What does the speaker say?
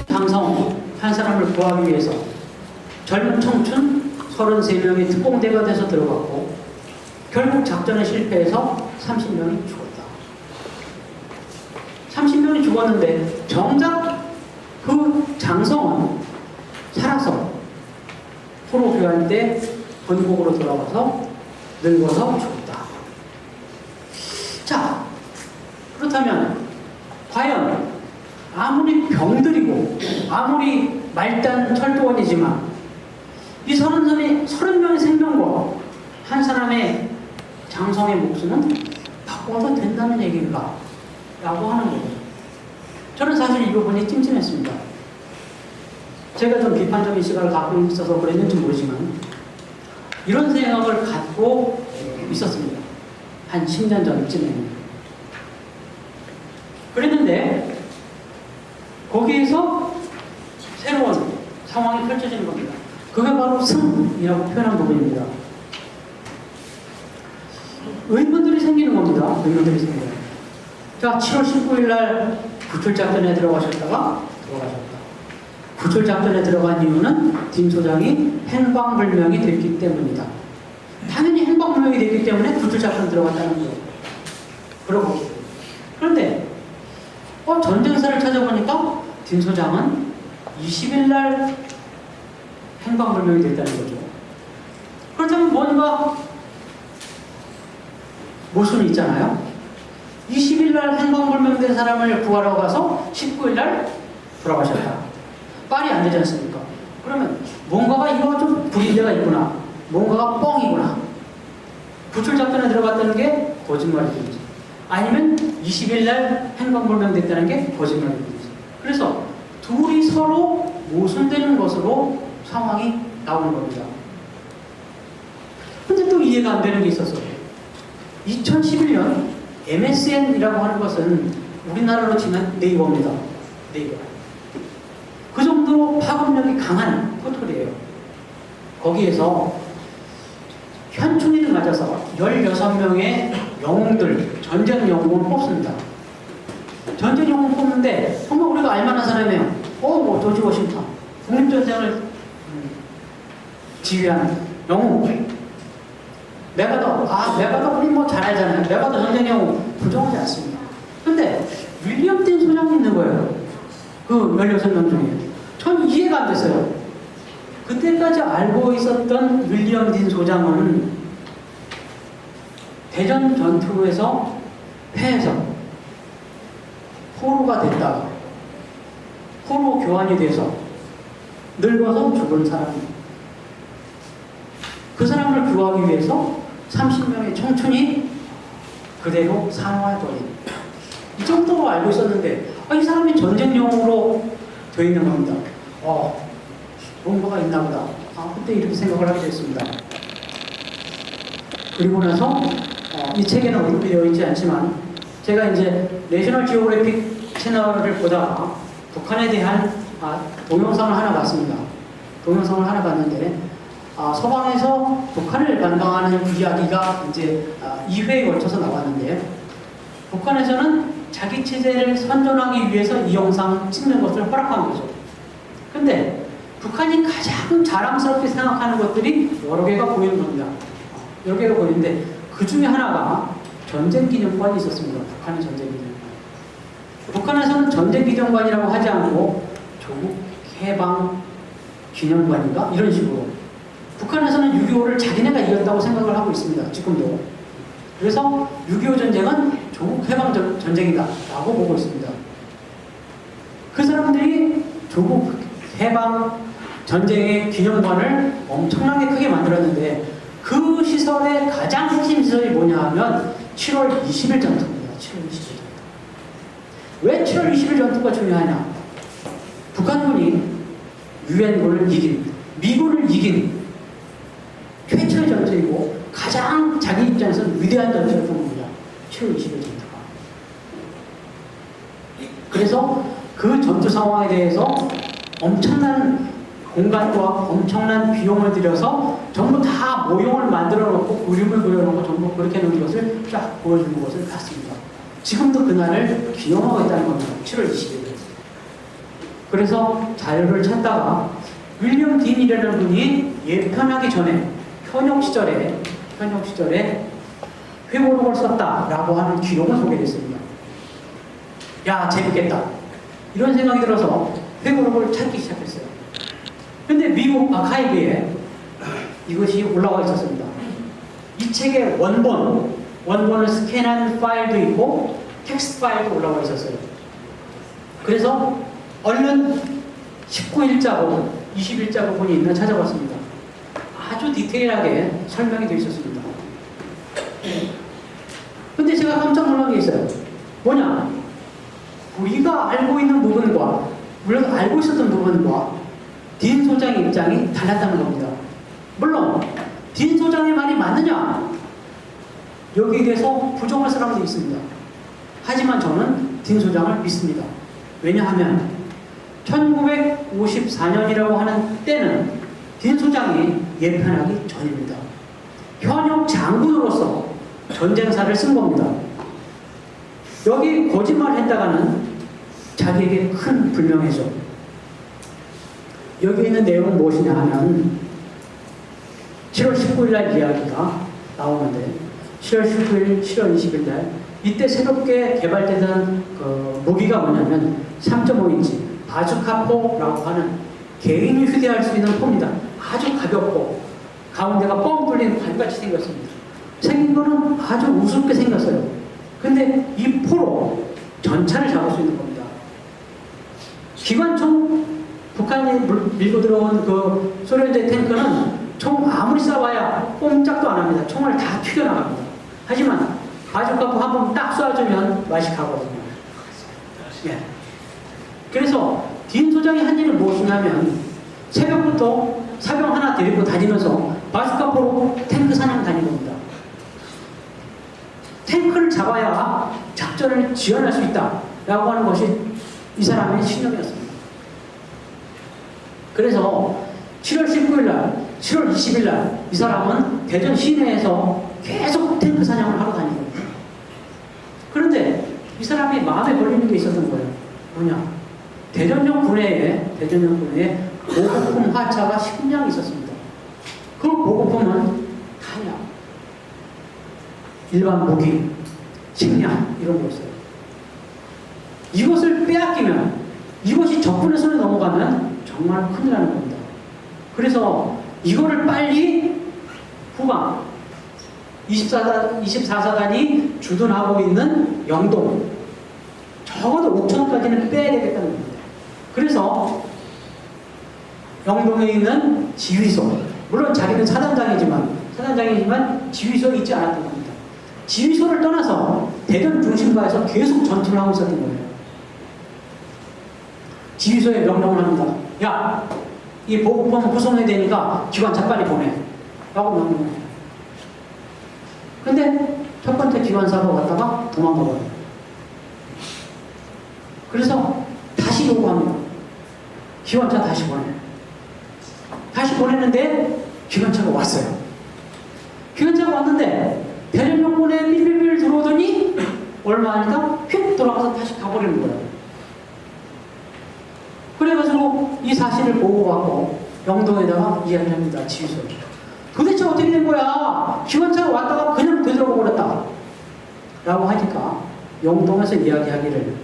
장성 한 사람을 구하기 위해서 젊은 청춘 33명이 특공대가 돼서 들어갔고 결국 작전에 실패해서 30명이 죽었다. 30명이 죽었는데 정작 그 장성은 살아서 포로 교환 때 본국으로 돌아와서 늙어서 죽었다. 자, 그렇다면 과연 아무리 병들이고 아무리 말단 철도원이지만 이 30명의 생명과 한 사람의 장성의 목숨은 바꿔도 된다는 얘기인가? 라고 하는 거죠. 저는 사실 이 부분이 찜찜했습니다. 제가 좀 비판적인 시각을 갖고 있어서 그랬는지 모르지만 이런 생각을 갖고 있었습니다. 한 10년 전쯤에는. 그랬는데 거기에서 새로운 상황이 펼쳐지는 겁니다. 그게 바로 승이라고 표현한 부분입니다. 의문들이 생기는 겁니다. 의문들이 생겨요. 자, 7월 19일 날 구출작전에 들어가셨다가 돌아가셨다. 구출작전에 들어간 이유는 딘 소장이 행방불명이 됐기 때문이다. 당연히 행방불명이 됐기 때문에 구출작전 들어갔다는 거예요. 그러고 그런데 전쟁사를 찾아보니까 딘 소장은 20일 날 행방불명이 됐다는 거죠. 그렇다면 뭔가 모순이 있잖아요. 20일 날 행방불명된 사람을 구하러 가서 19일 날 돌아가셨다. 말이 안 되지 않습니까? 그러면 뭔가가 이거 좀 불인데가 있구나. 뭔가가 뻥이구나. 구출작전에 들어갔다는 게 거짓말이든지 아니면 20일 날 행방불명됐다는 게 거짓말이든지. 그래서 둘이 서로 모순되는 것으로 상황이 나오는 겁니다. 근데 또 이해가 안 되는 게 있었어요. 2011년 MSN이라고 하는 것은 우리나라로 치면 네이버입니다. 네이버. 그 정도로 파급력이 강한 포털이에요. 거기에서 현충일을 맞아서 16명의 영웅들, 전쟁 영웅을 뽑습니다. 전쟁 영웅 뽑는데 정말 우리가 알만한 사람이에요. 조지 워싱턴. 독립전쟁을 지휘한 영웅. 메가더 우리 뭐 잘 알잖아요. 메가더 전쟁 영웅 부정하지 않습니다. 근데 윌리엄 딘 소장이 있는 거예요. 그 16명 중에. 전 이해가 안 됐어요. 그때까지 알고 있었던 윌리엄 딘 소장은 대전 전투에서 패해서 포로가 됐다가 포로 교환이 돼서 늙어서 죽은 사람입니다. 그 사람을 구하기 위해서 30명의 청춘이 그대로 사망해버린 이 정도로 알고 있었는데 이 사람이 전쟁 영웅으로 되어 있는 겁니다. 뭔가가 있나 보다. 그때 이렇게 생각을 하게 됐습니다. 그리고 나서 이 책에는 언급이 되어 있지 않지만 제가 이제 내셔널 지오그래픽 채널을 보다가 북한에 대한 동영상을 하나 봤습니다. 동영상을 하나 봤는데 서방에서 북한을 관광하는 이야기가 이제 2회에 걸쳐서 나왔는데 북한에서는 자기 체제를 선전하기 위해서 이 영상 찍는 것을 허락한 거죠. 근데 북한이 가장 자랑스럽게 생각하는 것들이 여러 개가 보이는 겁니다. 여러 개가 보이는데 그 중에 하나가 전쟁기념관이 있었습니다. 북한의 전쟁기념관. 북한에서는 전쟁기념관이라고 하지 않고 조국 해방 기념관인가? 이런 식으로. 북한에서는 6.25를 자기네가 이겼다고 생각을 하고 있습니다. 지금도. 그래서 6.25 전쟁은 조국 해방 전쟁이다 라고 보고 있습니다. 그 사람들이 조국 해방 전쟁의 기념관을 엄청나게 크게 만들었는데 그 시설의 가장 핵심 시설이 뭐냐 하면 7월 20일 전투입니다. 7월 20일 전투. 왜 7월 20일 전투가 중요하냐? 북한군이 유엔군을 이긴, 미군을 이긴 최초의 전투이고 가장 자기 입장에서는 위대한 전투였던 겁니다. 7월 20일 전투가. 그래서 그 전투 상황에 대해서 엄청난 공간과 엄청난 비용을 들여서 전부 다 모형을 만들어 놓고 그림을 그려놓고 전부 그렇게 놓은 것을 쫙 보여주는 것을 봤습니다. 지금도 그날을 기념하고 있다는 겁니다. 7월 20일. 그래서 자료를 찾다가 윌리엄 딘이라는 분이 예편하기 전에 현역 시절에 회고록을 썼다라고 하는 기록을 소개했습니다. 야, 재밌겠다. 이런 생각이 들어서 회고록을 찾기 시작했어요. 근데 미국 아카이브에 이것이 올라와 있었습니다. 이 책의 원본을 스캔한 파일도 있고 텍스트 파일도 올라와 있었어요. 그래서 얼른 19일자 부분, 20일자 부분이 있나 찾아봤습니다. 아주 디테일하게 설명이 되어 있었습니다. 근데 제가 깜짝 놀란 게 있어요. 뭐냐? 우리가 알고 있는 부분과, 물론 알고 있었던 부분과 딘 소장의 입장이 달랐다는 겁니다. 물론 딘 소장의 말이 맞느냐? 여기에 대해서 부정할 사람도 있습니다. 하지만 저는 딘 소장을 믿습니다. 왜냐하면 1954년이라고 하는 때는 딘 소장이 예편하기 전입니다. 현역 장군으로서 전쟁사를 쓴 겁니다. 여기 거짓말했다가는 자기에게 큰 불명예죠. 여기 있는 내용은 무엇이냐 하면 7월 19일 날 이야기가 나오는데 7월 19일, 7월 20일 날 이때 새롭게 개발되던 그 무기가 뭐냐면 3.5인치 바주카포라고 하는 개인이 휴대할 수 있는 포입니다. 아주 가볍고 가운데가 뻥 뚫린 관같이 생겼습니다. 생긴 거는 아주 우습게 생겼어요. 근데 이 포로 전차를 잡을 수 있는 겁니다. 기관총, 북한이 밀고 들어온 그 소련제 탱크는 총 아무리 쏴봐야 꼼짝도 안 합니다. 총을 다 튀겨나갑니다. 하지만 바주카포 한 번 딱 쏴주면 맛이 가거든요. 예. 그래서 딘 소장이 한 일은 무엇이냐면 새벽부터 사병 하나 데리고 다니면서 바주카포로 탱크 사냥 다닌 겁니다. 탱크를 잡아야 작전을 지원할 수 있다라고 하는 것이 이 사람의 신념이었습니다. 그래서 7월 19일 날, 7월 20일 날 이 사람은 대전 시내에서 계속 탱크 사냥을 하러 다닌 겁니다. 그런데 이 사람이 마음에 걸리는 게 있었던 거예요. 뭐냐? 대전역 군내에 보급품 화차가 10량 있었습니다. 그 보급품은 탄약, 일반 무기, 식량 이런 거였어요. 이것을 빼앗기면, 이것이 적군의 손에 넘어가면 정말 큰일 나는 겁니다. 그래서 이거를 빨리 후방 24사단이 주둔하고 있는 영동 적어도 옥천까지는 빼야 되겠다는 겁니다. 그래서 영동에 있는 지휘소, 물론 자기는 사단장이지만 지휘소에 있지 않았던 겁니다. 지휘소를 떠나서 대전 중심가에서 계속 전투를 하고 있었던 거예요. 지휘소에 명령을 합니다. 야, 이 보급품 구성해야 되니까 기관차 빨리 보내. 라고 명령을 해요. 근데 첫 번째 기관사가 왔다가 도망가버려요. 그래서 다시 요구합니다. 기관차 다시 보내. 다시 보냈는데 기관차가 왔어요. 기관차가 왔는데 대전역군에 삘삘삘 들어오더니 얼마 안 있다 휙 돌아가서 다시 가버리는 거예요. 그래가지고 이 사실을 보고하고 영동에다가 이야기를 합니다. 지휘소. 도대체 어떻게 된 거야? 기관차가 왔다가 그냥 되돌아가 버렸다. 라고 하니까 영동에서 이야기하기를